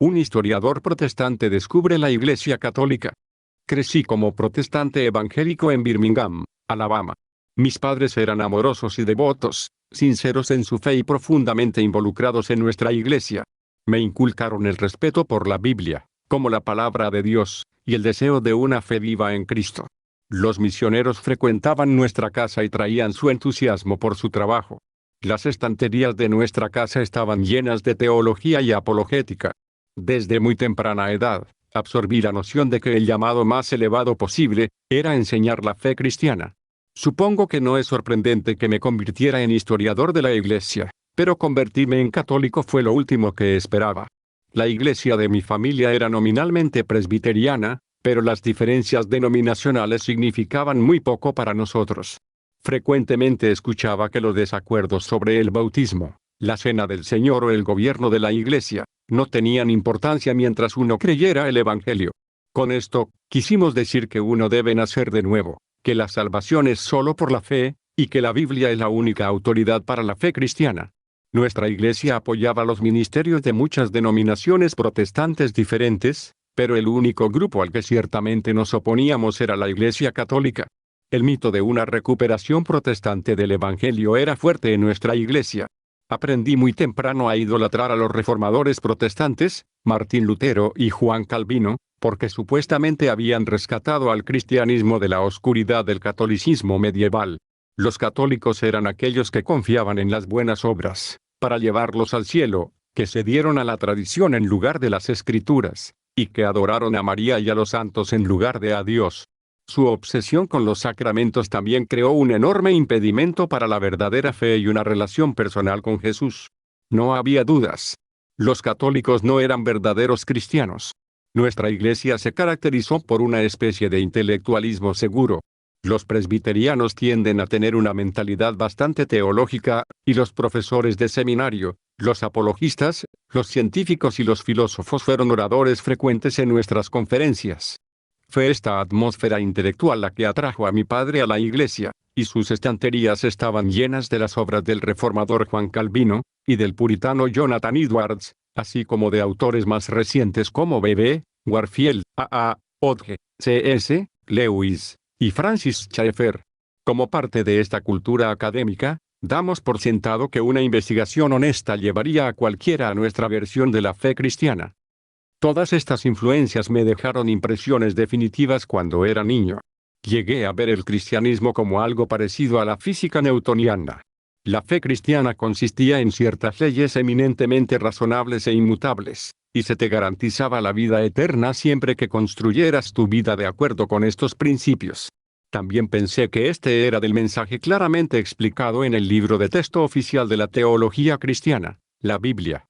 Un historiador protestante descubre la Iglesia Católica. Crecí como protestante evangélico en Birmingham, Alabama. Mis padres eran amorosos y devotos, sinceros en su fe y profundamente involucrados en nuestra iglesia. Me inculcaron el respeto por la Biblia, como la palabra de Dios, y el deseo de una fe viva en Cristo. Los misioneros frecuentaban nuestra casa y traían su entusiasmo por su trabajo. Las estanterías de nuestra casa estaban llenas de teología y apologética. Desde muy temprana edad, absorbí la noción de que el llamado más elevado posible era enseñar la fe cristiana. Supongo que no es sorprendente que me convirtiera en historiador de la Iglesia, pero convertirme en católico fue lo último que esperaba. La iglesia de mi familia era nominalmente presbiteriana, pero las diferencias denominacionales significaban muy poco para nosotros. Frecuentemente escuchaba que los desacuerdos sobre el bautismo, la cena del Señor o el gobierno de la iglesia no tenían importancia mientras uno creyera el Evangelio. Con esto, quisimos decir que uno debe nacer de nuevo, que la salvación es solo por la fe, y que la Biblia es la única autoridad para la fe cristiana. Nuestra iglesia apoyaba los ministerios de muchas denominaciones protestantes diferentes, pero el único grupo al que ciertamente nos oponíamos era la Iglesia Católica. El mito de una recuperación protestante del Evangelio era fuerte en nuestra iglesia. Aprendí muy temprano a idolatrar a los reformadores protestantes, Martín Lutero y Juan Calvino, porque supuestamente habían rescatado al cristianismo de la oscuridad del catolicismo medieval. Los católicos eran aquellos que confiaban en las buenas obras, para llevarlos al cielo, que se dieron a la tradición en lugar de las escrituras, y que adoraron a María y a los santos en lugar de a Dios. Su obsesión con los sacramentos también creó un enorme impedimento para la verdadera fe y una relación personal con Jesús. No había dudas. Los católicos no eran verdaderos cristianos. Nuestra iglesia se caracterizó por una especie de intelectualismo seguro. Los presbiterianos tienden a tener una mentalidad bastante teológica, y los profesores de seminario, los apologistas, los científicos y los filósofos fueron oradores frecuentes en nuestras conferencias. Fue esta atmósfera intelectual la que atrajo a mi padre a la iglesia, y sus estanterías estaban llenas de las obras del reformador Juan Calvino, y del puritano Jonathan Edwards, así como de autores más recientes como B.B. Warfield, A.A. Hodge, C.S. Lewis y Francis Schaeffer. Como parte de esta cultura académica, damos por sentado que una investigación honesta llevaría a cualquiera a nuestra versión de la fe cristiana. Todas estas influencias me dejaron impresiones definitivas cuando era niño. Llegué a ver el cristianismo como algo parecido a la física newtoniana. La fe cristiana consistía en ciertas leyes eminentemente razonables e inmutables, y se te garantizaba la vida eterna siempre que construyeras tu vida de acuerdo con estos principios. También pensé que este era del mensaje claramente explicado en el libro de texto oficial de la teología cristiana, la Biblia.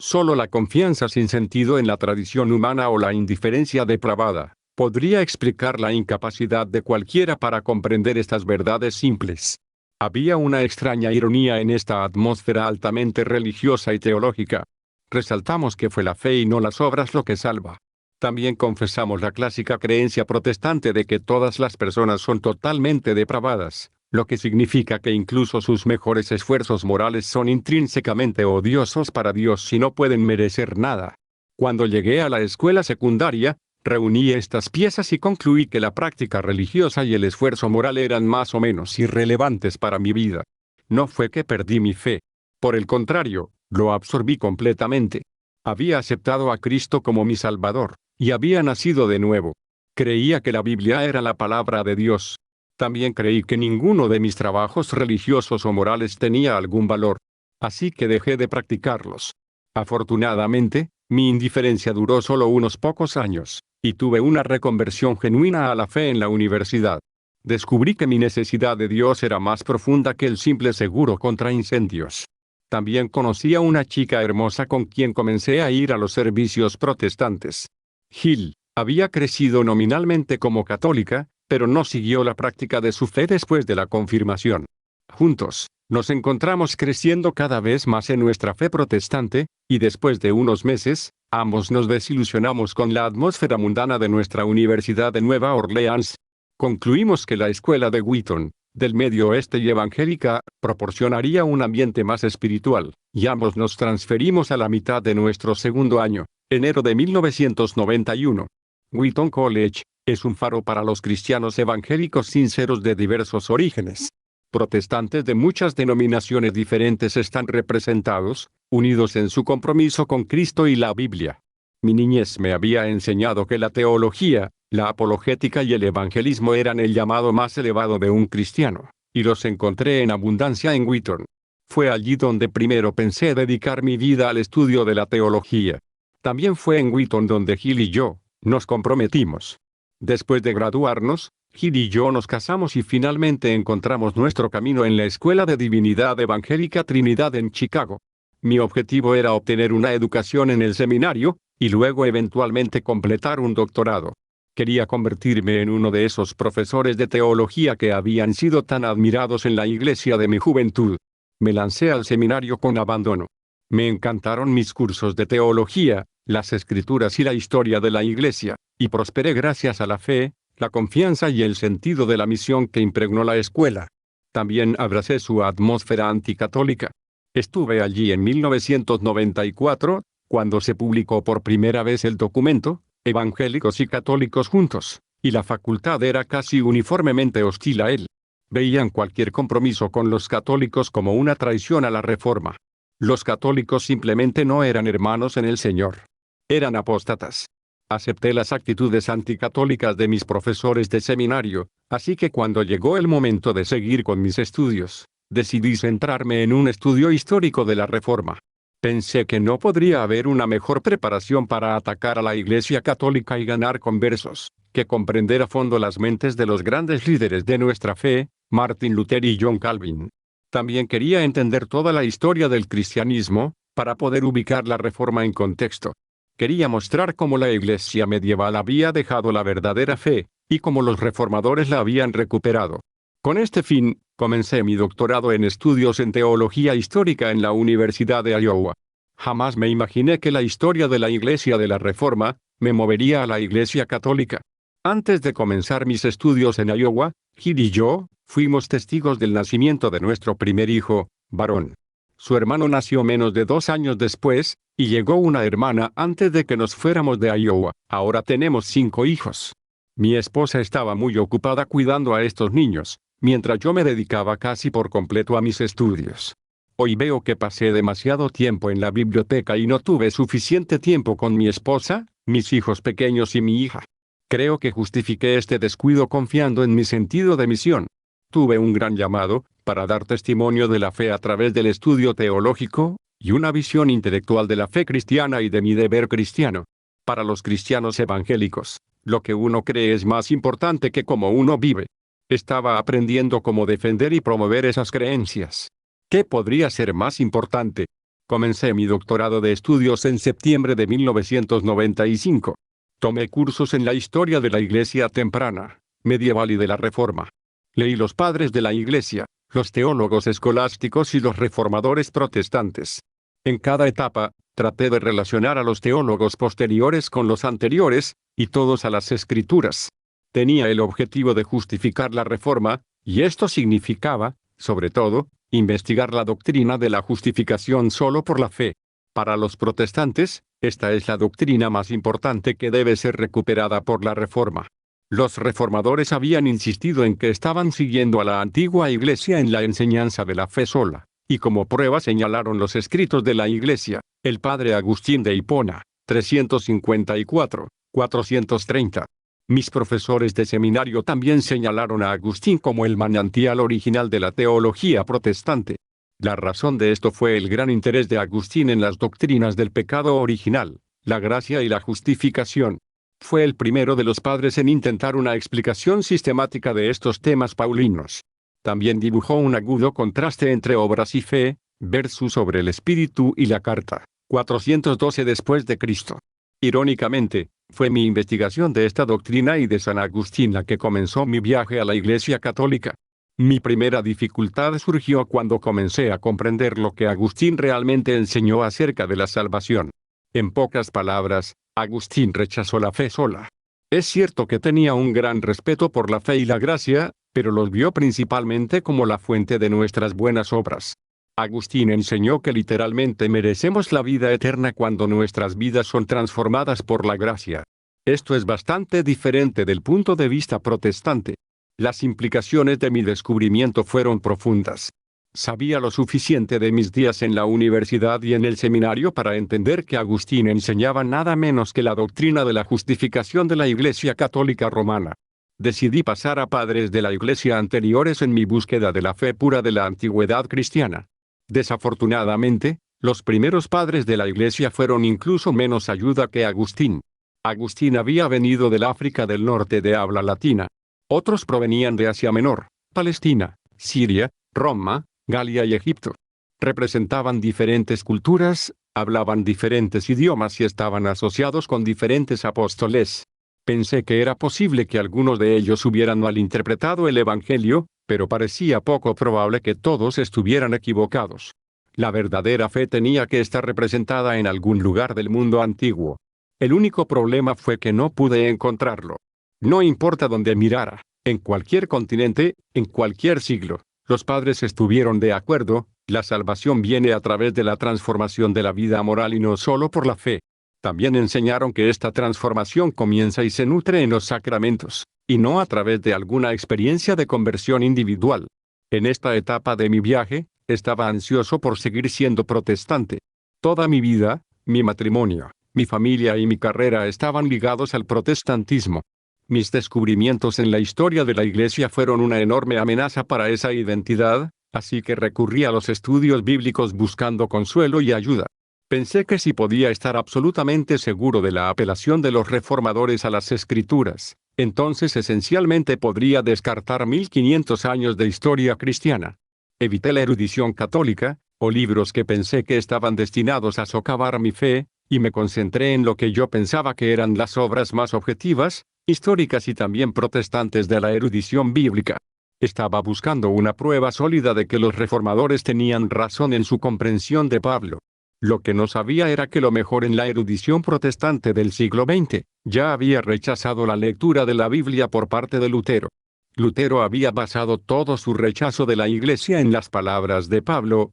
Solo la confianza sin sentido en la tradición humana o la indiferencia depravada podría explicar la incapacidad de cualquiera para comprender estas verdades simples. Había una extraña ironía en esta atmósfera altamente religiosa y teológica. Resaltamos que fue la fe y no las obras lo que salva. También confesamos la clásica creencia protestante de que todas las personas son totalmente depravadas, lo que significa que incluso sus mejores esfuerzos morales son intrínsecamente odiosos para Dios y no pueden merecer nada. Cuando llegué a la escuela secundaria, reuní estas piezas y concluí que la práctica religiosa y el esfuerzo moral eran más o menos irrelevantes para mi vida. No fue que perdí mi fe. Por el contrario, lo absorbí completamente. Había aceptado a Cristo como mi Salvador, y había nacido de nuevo. Creía que la Biblia era la palabra de Dios. También creí que ninguno de mis trabajos religiosos o morales tenía algún valor. Así que dejé de practicarlos. Afortunadamente, mi indiferencia duró solo unos pocos años, y tuve una reconversión genuina a la fe en la universidad. Descubrí que mi necesidad de Dios era más profunda que el simple seguro contra incendios. También conocí a una chica hermosa con quien comencé a ir a los servicios protestantes. Jill había crecido nominalmente como católica, pero no siguió la práctica de su fe después de la confirmación. Juntos, nos encontramos creciendo cada vez más en nuestra fe protestante, y después de unos meses, ambos nos desilusionamos con la atmósfera mundana de nuestra Universidad de Nueva Orleans. Concluimos que la escuela de Wheaton, del Medio Oeste y evangélica, proporcionaría un ambiente más espiritual, y ambos nos transferimos a la mitad de nuestro segundo año, Enero de 1991. Wheaton College es un faro para los cristianos evangélicos sinceros de diversos orígenes. Protestantes de muchas denominaciones diferentes están representados, unidos en su compromiso con Cristo y la Biblia. Mi niñez me había enseñado que la teología, la apologética y el evangelismo eran el llamado más elevado de un cristiano, y los encontré en abundancia en Wheaton. Fue allí donde primero pensé dedicar mi vida al estudio de la teología. También fue en Wheaton donde Gil y yo nos comprometimos. Después de graduarnos, Gil y yo nos casamos y finalmente encontramos nuestro camino en la Escuela de Divinidad Evangélica Trinidad en Chicago. Mi objetivo era obtener una educación en el seminario, y luego eventualmente completar un doctorado. Quería convertirme en uno de esos profesores de teología que habían sido tan admirados en la iglesia de mi juventud. Me lancé al seminario con abandono. Me encantaron mis cursos de teología, las escrituras y la historia de la iglesia, y prosperé gracias a la fe, la confianza y el sentido de la misión que impregnó la escuela. También abracé su atmósfera anticatólica. Estuve allí en 1994, cuando se publicó por primera vez el documento, Evangélicos y Católicos Juntos, y la facultad era casi uniformemente hostil a él. Veían cualquier compromiso con los católicos como una traición a la Reforma. Los católicos simplemente no eran hermanos en el Señor. Eran apóstatas. Acepté las actitudes anticatólicas de mis profesores de seminario, así que cuando llegó el momento de seguir con mis estudios, decidí centrarme en un estudio histórico de la Reforma. Pensé que no podría haber una mejor preparación para atacar a la Iglesia Católica y ganar conversos, que comprender a fondo las mentes de los grandes líderes de nuestra fe, Martin Luther y John Calvin. También quería entender toda la historia del cristianismo, para poder ubicar la Reforma en contexto. Quería mostrar cómo la Iglesia medieval había dejado la verdadera fe, y cómo los reformadores la habían recuperado. Con este fin, comencé mi doctorado en estudios en teología histórica en la Universidad de Iowa. Jamás me imaginé que la historia de la Iglesia de la Reforma me movería a la Iglesia Católica. Antes de comenzar mis estudios en Iowa, Gil y yo fuimos testigos del nacimiento de nuestro primer hijo, varón. Su hermano nació menos de 2 años después, y llegó una hermana antes de que nos fuéramos de Iowa. Ahora tenemos 5 hijos. Mi esposa estaba muy ocupada cuidando a estos niños, mientras yo me dedicaba casi por completo a mis estudios. Hoy veo que pasé demasiado tiempo en la biblioteca y no tuve suficiente tiempo con mi esposa, mis hijos pequeños y mi hija. Creo que justifiqué este descuido confiando en mi sentido de misión. Tuve un gran llamado, para dar testimonio de la fe a través del estudio teológico, y una visión intelectual de la fe cristiana y de mi deber cristiano. Para los cristianos evangélicos, lo que uno cree es más importante que cómo uno vive. Estaba aprendiendo cómo defender y promover esas creencias. ¿Qué podría ser más importante? Comencé mi doctorado de estudios en septiembre de 1995. Tomé cursos en la historia de la Iglesia temprana, medieval y de la Reforma. Leí los padres de la Iglesia, los teólogos escolásticos y los reformadores protestantes. En cada etapa, traté de relacionar a los teólogos posteriores con los anteriores, y todos a las Escrituras. Tenía el objetivo de justificar la Reforma, y esto significaba, sobre todo, investigar la doctrina de la justificación solo por la fe. Para los protestantes, esta es la doctrina más importante que debe ser recuperada por la Reforma. Los reformadores habían insistido en que estaban siguiendo a la antigua Iglesia en la enseñanza de la fe sola, y como prueba señalaron los escritos de la Iglesia, el padre Agustín de Hipona, 354, 430. Mis profesores de seminario también señalaron a Agustín como el manantial original de la teología protestante. La razón de esto fue el gran interés de Agustín en las doctrinas del pecado original, la gracia y la justificación. Fue el primero de los padres en intentar una explicación sistemática de estos temas paulinos. También dibujó un agudo contraste entre obras y fe, versus sobre el espíritu y la carta, 412 después de Cristo. Irónicamente, fue mi investigación de esta doctrina y de San Agustín la que comenzó mi viaje a la Iglesia Católica. Mi primera dificultad surgió cuando comencé a comprender lo que Agustín realmente enseñó acerca de la salvación. En pocas palabras, Agustín rechazó la fe sola. Es cierto que tenía un gran respeto por la fe y la gracia, pero los vio principalmente como la fuente de nuestras buenas obras. Agustín enseñó que literalmente merecemos la vida eterna cuando nuestras vidas son transformadas por la gracia. Esto es bastante diferente del punto de vista protestante. Las implicaciones de mi descubrimiento fueron profundas. Sabía lo suficiente de mis días en la universidad y en el seminario para entender que Agustín enseñaba nada menos que la doctrina de la justificación de la Iglesia Católica Romana. Decidí pasar a padres de la Iglesia anteriores en mi búsqueda de la fe pura de la antigüedad cristiana. Desafortunadamente, los primeros padres de la Iglesia fueron incluso menos ayuda que Agustín. Agustín había venido del África del Norte de habla latina. Otros provenían de Asia Menor, Palestina, Siria, Roma, Galia y Egipto. Representaban diferentes culturas, hablaban diferentes idiomas y estaban asociados con diferentes apóstoles. Pensé que era posible que algunos de ellos hubieran malinterpretado el Evangelio, pero parecía poco probable que todos estuvieran equivocados. La verdadera fe tenía que estar representada en algún lugar del mundo antiguo. El único problema fue que no pude encontrarlo. No importa dónde mirara, en cualquier continente, en cualquier siglo, los padres estuvieron de acuerdo, la salvación viene a través de la transformación de la vida moral y no solo por la fe. También enseñaron que esta transformación comienza y se nutre en los sacramentos, y no a través de alguna experiencia de conversión individual. En esta etapa de mi viaje, estaba ansioso por seguir siendo protestante. Toda mi vida, mi matrimonio, mi familia y mi carrera estaban ligados al protestantismo. Mis descubrimientos en la historia de la Iglesia fueron una enorme amenaza para esa identidad, así que recurrí a los estudios bíblicos buscando consuelo y ayuda. Pensé que si podía estar absolutamente seguro de la apelación de los reformadores a las Escrituras, entonces esencialmente podría descartar 1500 años de historia cristiana. Evité la erudición católica, o libros que pensé que estaban destinados a socavar mi fe, y me concentré en lo que yo pensaba que eran las obras más objetivas, históricas y también protestantes de la erudición bíblica. Estaba buscando una prueba sólida de que los reformadores tenían razón en su comprensión de Pablo. Lo que no sabía era que lo mejor en la erudición protestante del siglo XX, ya había rechazado la lectura de la Biblia por parte de Lutero. Lutero había basado todo su rechazo de la Iglesia en las palabras de Pablo.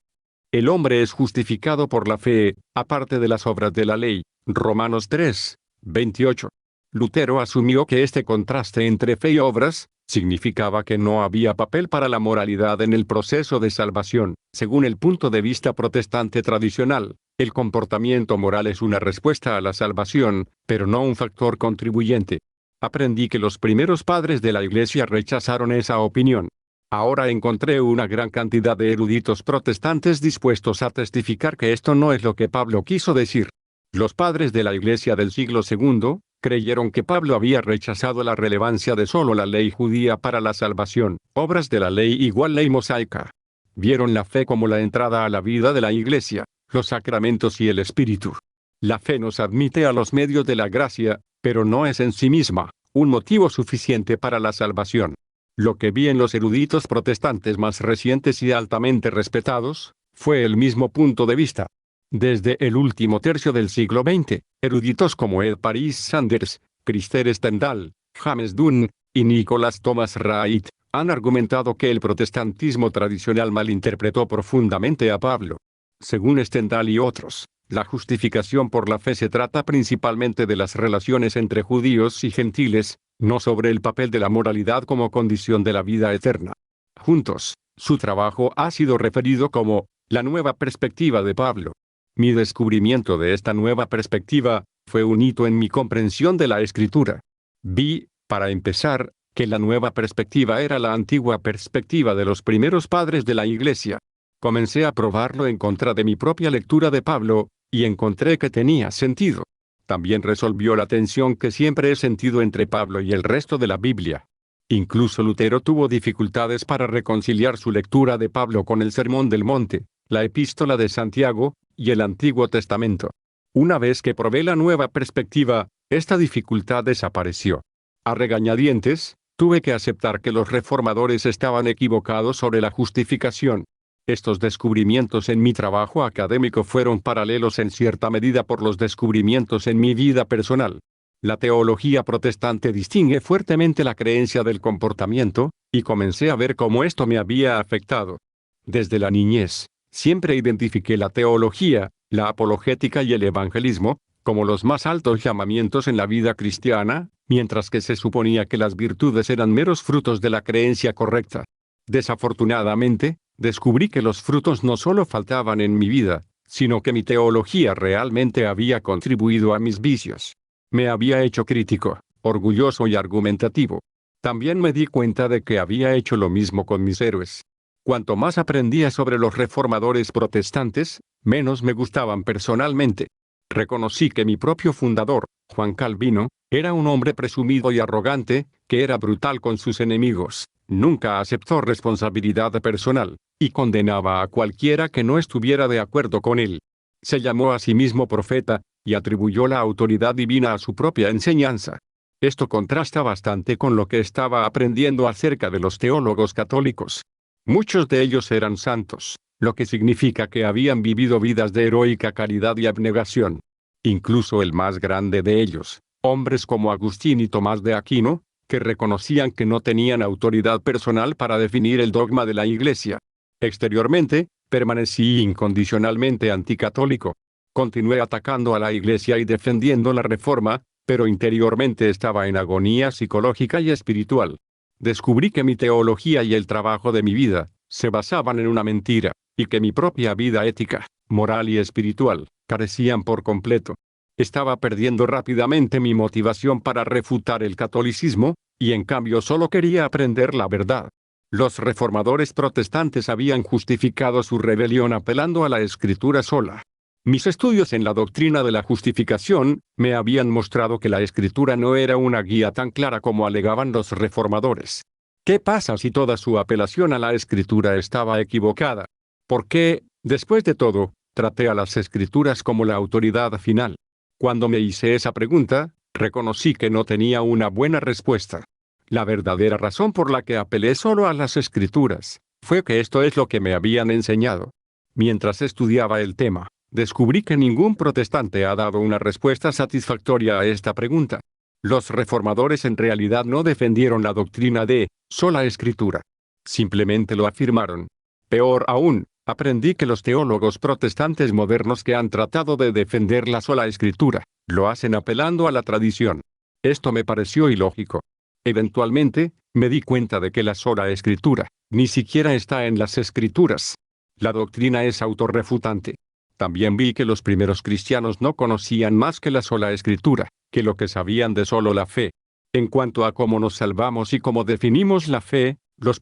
El hombre es justificado por la fe, aparte de las obras de la ley. Romanos 3, 28. Lutero asumió que este contraste entre fe y obras significaba que no había papel para la moralidad en el proceso de salvación. Según el punto de vista protestante tradicional, el comportamiento moral es una respuesta a la salvación, pero no un factor contribuyente. Aprendí que los primeros padres de la Iglesia rechazaron esa opinión. Ahora encontré una gran cantidad de eruditos protestantes dispuestos a testificar que esto no es lo que Pablo quiso decir. Los padres de la Iglesia del siglo II creyeron que Pablo había rechazado la relevancia de solo la ley judía para la salvación, obras de la ley igual ley mosaica. Vieron la fe como la entrada a la vida de la Iglesia, los sacramentos y el Espíritu. La fe nos admite a los medios de la gracia, pero no es en sí misma un motivo suficiente para la salvación. Lo que vi en los eruditos protestantes más recientes y altamente respetados, fue el mismo punto de vista. Desde el último tercio del siglo XX, eruditos como Ed Paris Sanders, Christer Stendhal, James Dunn, y Nicholas Thomas Wright, han argumentado que el protestantismo tradicional malinterpretó profundamente a Pablo. Según Stendhal y otros, la justificación por la fe se trata principalmente de las relaciones entre judíos y gentiles, no sobre el papel de la moralidad como condición de la vida eterna. Juntos, su trabajo ha sido referido como la nueva perspectiva de Pablo. Mi descubrimiento de esta nueva perspectiva fue un hito en mi comprensión de la Escritura. Vi, para empezar, que la nueva perspectiva era la antigua perspectiva de los primeros padres de la Iglesia. Comencé a probarlo en contra de mi propia lectura de Pablo, y encontré que tenía sentido. También resolvió la tensión que siempre he sentido entre Pablo y el resto de la Biblia. Incluso Lutero tuvo dificultades para reconciliar su lectura de Pablo con el Sermón del Monte, la Epístola de Santiago, y el Antiguo Testamento. Una vez que probé la nueva perspectiva, esta dificultad desapareció. A regañadientes, tuve que aceptar que los reformadores estaban equivocados sobre la justificación. Estos descubrimientos en mi trabajo académico fueron paralelos en cierta medida por los descubrimientos en mi vida personal. La teología protestante distingue fuertemente la creencia del comportamiento, y comencé a ver cómo esto me había afectado. Desde la niñez, Siempre identifiqué la teología, la apologética y el evangelismo como los más altos llamamientos en la vida cristiana, mientras que se suponía que las virtudes eran meros frutos de la creencia correcta. Desafortunadamente, descubrí que los frutos no solo faltaban en mi vida, sino que mi teología realmente había contribuido a mis vicios. Me había hecho crítico, orgulloso y argumentativo. También me di cuenta de que había hecho lo mismo con mis héroes. Cuanto más aprendía sobre los reformadores protestantes, menos me gustaban personalmente. Reconocí que mi propio fundador, Juan Calvino, era un hombre presumido y arrogante, que era brutal con sus enemigos, nunca aceptó responsabilidad personal, y condenaba a cualquiera que no estuviera de acuerdo con él. Se llamó a sí mismo profeta, y atribuyó la autoridad divina a su propia enseñanza. Esto contrasta bastante con lo que estaba aprendiendo acerca de los teólogos católicos. Muchos de ellos eran santos, lo que significa que habían vivido vidas de heroica caridad y abnegación. Incluso el más grande de ellos, hombres como Agustín y Tomás de Aquino, que reconocían que no tenían autoridad personal para definir el dogma de la Iglesia. Exteriormente, permanecí incondicionalmente anticatólico. Continué atacando a la Iglesia y defendiendo la Reforma, pero interiormente estaba en agonía psicológica y espiritual. Descubrí que mi teología y el trabajo de mi vida se basaban en una mentira, y que mi propia vida ética, moral y espiritual carecían por completo. Estaba perdiendo rápidamente mi motivación para refutar el catolicismo, y en cambio solo quería aprender la verdad. Los reformadores protestantes habían justificado su rebelión apelando a la Escritura sola. Mis estudios en la doctrina de la justificación me habían mostrado que la Escritura no era una guía tan clara como alegaban los reformadores. ¿Qué pasa si toda su apelación a la Escritura estaba equivocada? ¿Por qué, después de todo, traté a las Escrituras como la autoridad final? Cuando me hice esa pregunta, reconocí que no tenía una buena respuesta. La verdadera razón por la que apelé solo a las Escrituras fue que esto es lo que me habían enseñado. Mientras estudiaba el tema, descubrí que ningún protestante ha dado una respuesta satisfactoria a esta pregunta. Los reformadores en realidad no defendieron la doctrina de sola Escritura. Simplemente lo afirmaron. Peor aún, aprendí que los teólogos protestantes modernos que han tratado de defender la sola Escritura, lo hacen apelando a la tradición. Esto me pareció ilógico. Eventualmente, me di cuenta de que la sola Escritura ni siquiera está en las Escrituras. La doctrina es autorrefutante. También vi que los primeros cristianos no conocían más que la sola Escritura, que lo que sabían de solo la fe. En cuanto a cómo nos salvamos y cómo definimos la fe, los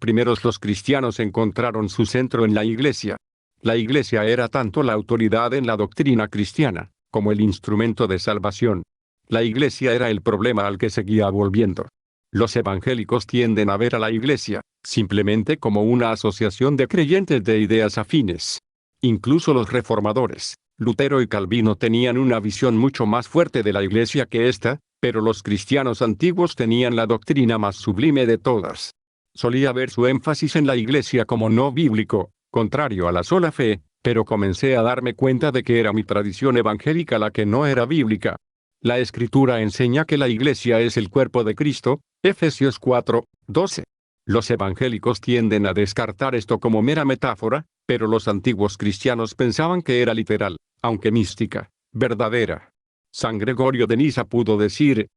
cristianos encontraron su centro en la Iglesia. La Iglesia era tanto la autoridad en la doctrina cristiana, como el instrumento de salvación. La Iglesia era el problema al que seguía volviendo. Los evangélicos tienden a ver a la Iglesia simplemente como una asociación de creyentes de ideas afines. Incluso los reformadores, Lutero y Calvino, tenían una visión mucho más fuerte de la Iglesia que esta, pero los cristianos antiguos tenían la doctrina más sublime de todas. Solía ver su énfasis en la Iglesia como no bíblico, contrario a la sola fe, pero comencé a darme cuenta de que era mi tradición evangélica la que no era bíblica. La Escritura enseña que la Iglesia es el cuerpo de Cristo, Efesios 4:12. Los evangélicos tienden a descartar esto como mera metáfora, pero los antiguos cristianos pensaban que era literal, aunque mística, verdadera. San Gregorio de Nisa pudo decir: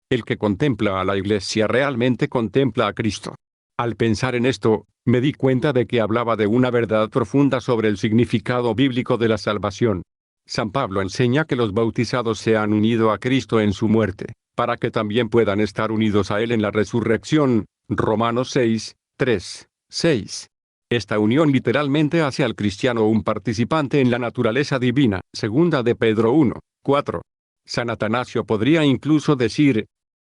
el que contempla a la Iglesia realmente contempla a Cristo. Al pensar en esto, me di cuenta de que hablaba de una verdad profunda sobre el significado bíblico de la salvación. San Pablo enseña que los bautizados se han unido a Cristo en su muerte, para que también puedan estar unidos a Él en la resurrección. Romanos 6:3-6. Esta unión literalmente hace al cristiano un participante en la naturaleza divina. Segunda de Pedro 1:4. San Atanasio podría incluso decir: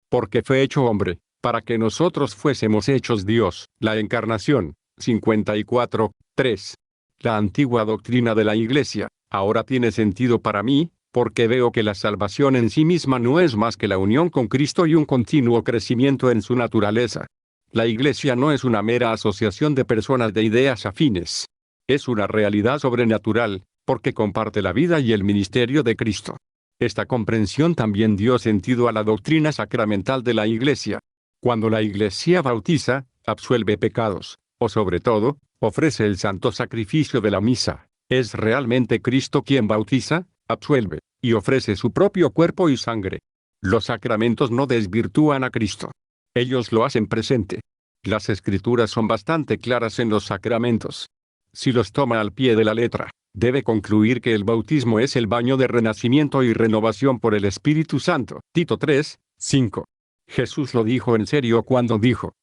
porque fue hecho hombre, para que nosotros fuésemos hechos Dios. La encarnación. 54:3. La antigua doctrina de la Iglesia ahora tiene sentido para mí, porque veo que la salvación en sí misma no es más que la unión con Cristo y un continuo crecimiento en su naturaleza. La Iglesia no es una mera asociación de personas de ideas afines. Es una realidad sobrenatural, porque comparte la vida y el ministerio de Cristo. Esta comprensión también dio sentido a la doctrina sacramental de la Iglesia. Cuando la Iglesia bautiza, absuelve pecados, o sobre todo, ofrece el santo sacrificio de la misa, Es realmente Cristo quien bautiza, absuelve, y ofrece su propio cuerpo y sangre. Los sacramentos no desvirtúan a Cristo. Ellos lo hacen presente. Las Escrituras son bastante claras en los sacramentos. Si los toma al pie de la letra, debe concluir que el bautismo es el baño de renacimiento y renovación por el Espíritu Santo. Tito 3, 5. Jesús lo dijo en serio cuando dijo: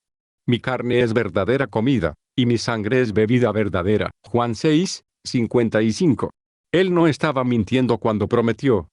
mi carne es verdadera comida, y mi sangre es bebida verdadera. Juan 6, 55. Él no estaba mintiendo cuando prometió: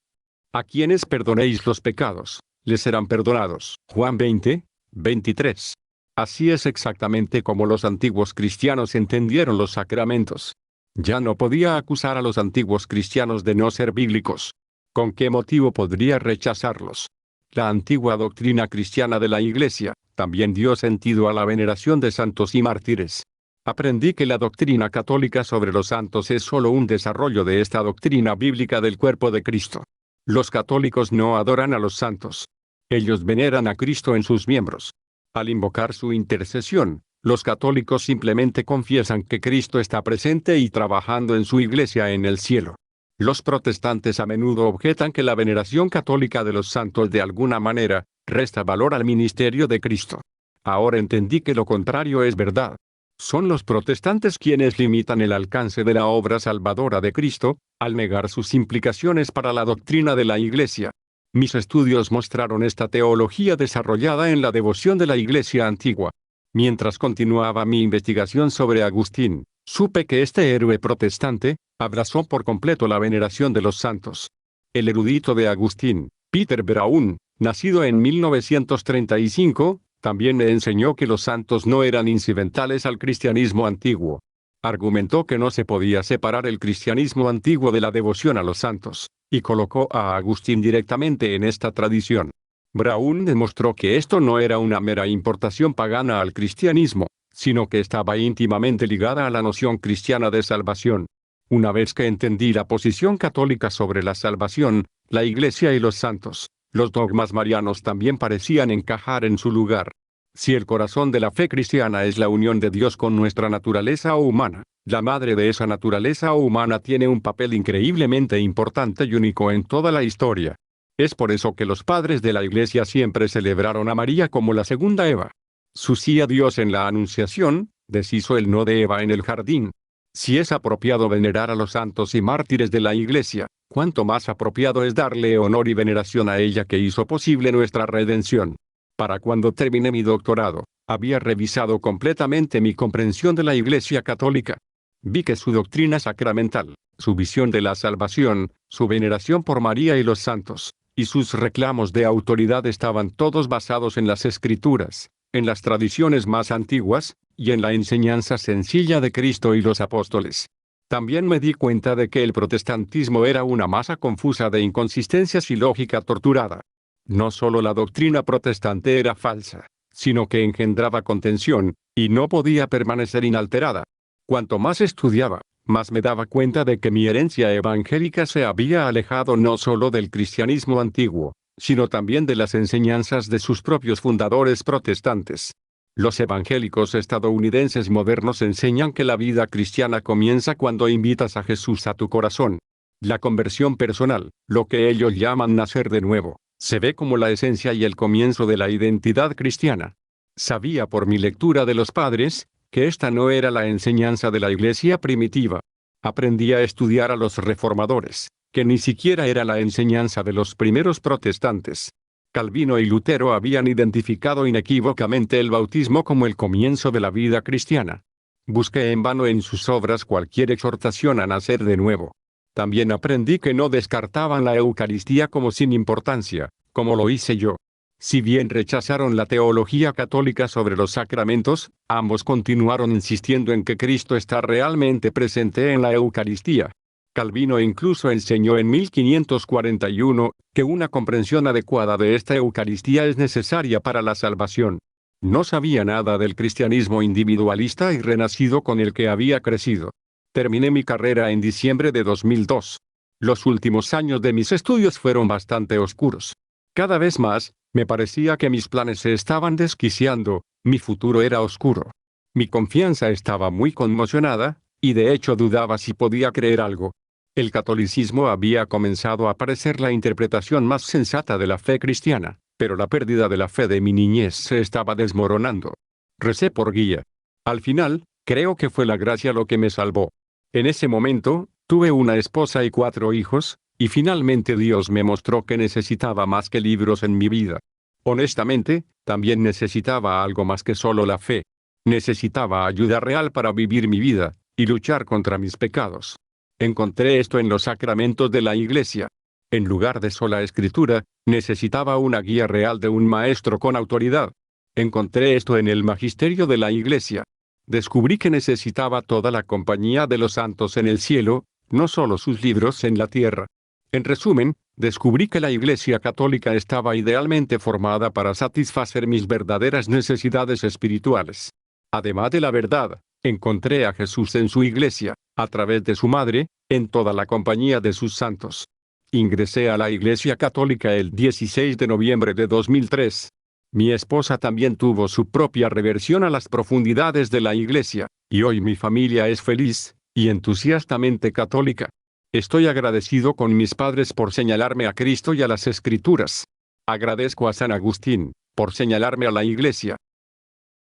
a quienes perdonéis los pecados, les serán perdonados. Juan 20, 23. Así es exactamente como los antiguos cristianos entendieron los sacramentos. Ya no podía acusar a los antiguos cristianos de no ser bíblicos. ¿Con qué motivo podría rechazarlos? La antigua doctrina cristiana de la Iglesia también dio sentido a la veneración de santos y mártires. Aprendí que la doctrina católica sobre los santos es solo un desarrollo de esta doctrina bíblica del cuerpo de Cristo. Los católicos no adoran a los santos. Ellos veneran a Cristo en sus miembros. Al invocar su intercesión, los católicos simplemente confiesan que Cristo está presente y trabajando en su iglesia en el cielo. Los protestantes a menudo objetan que la veneración católica de los santos de alguna manera resta valor al ministerio de Cristo. Ahora entendí que lo contrario es verdad. Son los protestantes quienes limitan el alcance de la obra salvadora de Cristo, al negar sus implicaciones para la doctrina de la Iglesia. Mis estudios mostraron esta teología desarrollada en la devoción de la Iglesia antigua. Mientras continuaba mi investigación sobre Agustín, supe que este héroe protestante abrazó por completo la veneración de los santos. El erudito de Agustín, Peter Braun, nacido en 1935, también me enseñó que los santos no eran incidentales al cristianismo antiguo. Argumentó que no se podía separar el cristianismo antiguo de la devoción a los santos, y colocó a Agustín directamente en esta tradición. Braun demostró que esto no era una mera importación pagana al cristianismo, sino que estaba íntimamente ligada a la noción cristiana de salvación. Una vez que entendí la posición católica sobre la salvación, la Iglesia y los santos, los dogmas marianos también parecían encajar en su lugar. Si el corazón de la fe cristiana es la unión de Dios con nuestra naturaleza humana, la madre de esa naturaleza humana tiene un papel increíblemente importante y único en toda la historia. Es por eso que los padres de la Iglesia siempre celebraron a María como la segunda Eva. Su sí a Dios en la Anunciación deshizo el no de Eva en el jardín. Si es apropiado venerar a los santos y mártires de la Iglesia, cuánto más apropiado es darle honor y veneración a ella que hizo posible nuestra redención. Para cuando terminé mi doctorado, había revisado completamente mi comprensión de la Iglesia católica. Vi que su doctrina sacramental, su visión de la salvación, su veneración por María y los santos, y sus reclamos de autoridad estaban todos basados en las Escrituras, en las tradiciones más antiguas, y en la enseñanza sencilla de Cristo y los apóstoles. También me di cuenta de que el protestantismo era una masa confusa de inconsistencias y lógica torturada. No solo la doctrina protestante era falsa, sino que engendraba contención, y no podía permanecer inalterada. Cuanto más estudiaba, más me daba cuenta de que mi herencia evangélica se había alejado no solo del cristianismo antiguo, sino también de las enseñanzas de sus propios fundadores protestantes. Los evangélicos estadounidenses modernos enseñan que la vida cristiana comienza cuando invitas a Jesús a tu corazón. La conversión personal, lo que ellos llaman nacer de nuevo, se ve como la esencia y el comienzo de la identidad cristiana. Sabía por mi lectura de los padres, que esta no era la enseñanza de la Iglesia primitiva. Aprendí a estudiar a los reformadores, que ni siquiera era la enseñanza de los primeros protestantes. Calvino y Lutero habían identificado inequívocamente el bautismo como el comienzo de la vida cristiana. Busqué en vano en sus obras cualquier exhortación a nacer de nuevo. También aprendí que no descartaban la Eucaristía como sin importancia, como lo hice yo. Si bien rechazaron la teología católica sobre los sacramentos, ambos continuaron insistiendo en que Cristo está realmente presente en la Eucaristía. Calvino incluso enseñó en 1541, que una comprensión adecuada de esta Eucaristía es necesaria para la salvación. No sabía nada del cristianismo individualista y renacido con el que había crecido. Terminé mi carrera en diciembre de 2002. Los últimos años de mis estudios fueron bastante oscuros. Cada vez más, me parecía que mis planes se estaban desquiciando, mi futuro era oscuro. Mi confianza estaba muy conmocionada, y de hecho dudaba si podía creer algo. El catolicismo había comenzado a parecer la interpretación más sensata de la fe cristiana, pero la pérdida de la fe de mi niñez se estaba desmoronando. Recé por guía. Al final, creo que fue la gracia lo que me salvó. En ese momento, tuve una esposa y 4 hijos, y finalmente Dios me mostró que necesitaba más que libros en mi vida. Honestamente, también necesitaba algo más que solo la fe. Necesitaba ayuda real para vivir mi vida, y luchar contra mis pecados. Encontré esto en los sacramentos de la Iglesia. En lugar de sola escritura, necesitaba una guía real de un maestro con autoridad. Encontré esto en el magisterio de la Iglesia. Descubrí que necesitaba toda la compañía de los santos en el cielo, no solo sus libros en la tierra. En resumen, descubrí que la Iglesia Católica estaba idealmente formada para satisfacer mis verdaderas necesidades espirituales. Además de la verdad, encontré a Jesús en su Iglesia, a través de su madre, en toda la compañía de sus santos. Ingresé a la Iglesia Católica el 16 de noviembre de 2003. Mi esposa también tuvo su propia reversión a las profundidades de la Iglesia, y hoy mi familia es feliz y entusiastamente católica. Estoy agradecido con mis padres por señalarme a Cristo y a las Escrituras. Agradezco a San Agustín por señalarme a la Iglesia,